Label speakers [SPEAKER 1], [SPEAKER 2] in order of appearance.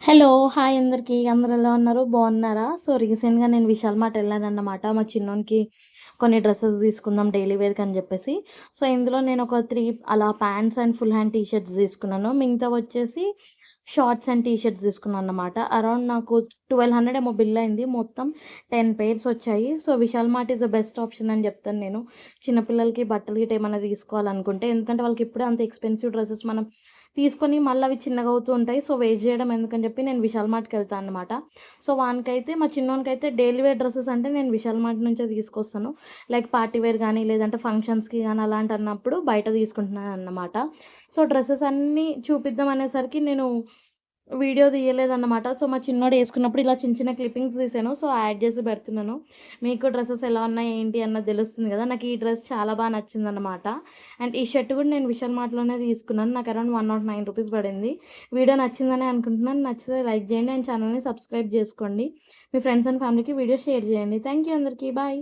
[SPEAKER 1] Hello! Hi అందరికీ. అందరూ ఎలా ఉన్నారు? బాగున్నారా? రీసెంట్‌గా నేను విశాల్ మార్ట్ ఎళ్ళానన్నమాట. మా చిన్నోనికి కొన్ని డ్రెసెస్ తీసుకుందాం డైలీ వేర్‌కి అని చెప్పేసి. ఇందులో నేను ఒక 3 అలా pants and full hand T shirts తీసుకున్నాను. మిగతావొచ్చేసి షార్ట్స్ అండ్ టీ షర్ట్స్ తీసుకున్నానన్నమాట. అరౌండ్ నాకు 1200 ఏమో బిల్ అయింది. మొత్తం 10 పెయిర్స్ వచ్చాయి. Vishal Mart is the best option అని చెప్తాను నేను. చిన్న పిల్లలకి బట్టలు గిట్ట ఏమన్నా తీసుకోవాలనుకుంటే. ఎందుకంటే వాళ్ళకి ఇప్పుడే అంత ఎక్స్‌పెన్సివ్ డ్రెసెస్ మనం తీసుకొని మళ్ళీ అవి చిన్నగా అవుతూ ఉంటాయి. వేస్ట్ చేయడం ఎందుకని చెప్పి నేను విశాల్ మార్ట్‌కెళ్తానన్నమాట. వానికైతే మా చిన్నోనికైతే డైలీ వేర్ డ్రెసెస్ అంటే నేను విశాల్ మార్ట్ నుంచే తీసుకొస్తాను. లైక్ పార్టీ వేర్ గానీ, లేదంటే ఫంక్షన్స్‌కి గానీ అలాంటన్నప్పుడు బయట తీసుకుంటున్నానన్నమాట. డ్రెసెస్ అన్నీ చూపిద్దాం అనేసరికి నేను వీడియో తీయలేదన్నమాట. మా చిన్నోడు యేసుకున్నప్పుడు ఇలా చిన్న చిన్న క్లిప్పింగ్స్ తీశాను. యాడ్ చేసి పెడుతున్నాను. మీకు డ్రెసెస్ ఎలా ఉన్నాయి, ఏంటి అన్నది తెలుస్తుంది గదా! నాకు ఈ డ్రెస్ చాలా నచ్చిందన్నమాట. అండ్ ఈ షర్ట్ కూడా నేను విశాల్ మార్ట్‌లోనే తీసుకున్నాను. నాకు అరౌండ్ రూ. 109 పడింది. వీడియో నచ్చిందనే అనుకుంటున్నాను. నచ్చితే లైక్ చేయండి అండ్ ఛానల్‌ని సబ్స్క్రైబ్ చేసుకోండి. మీ ఫ్రెండ్స్ అండ్ ఫ్యామిలీకి వీడియో షేర్ చేయండి. థాంక్ యూ అందరికీ. బాయ్.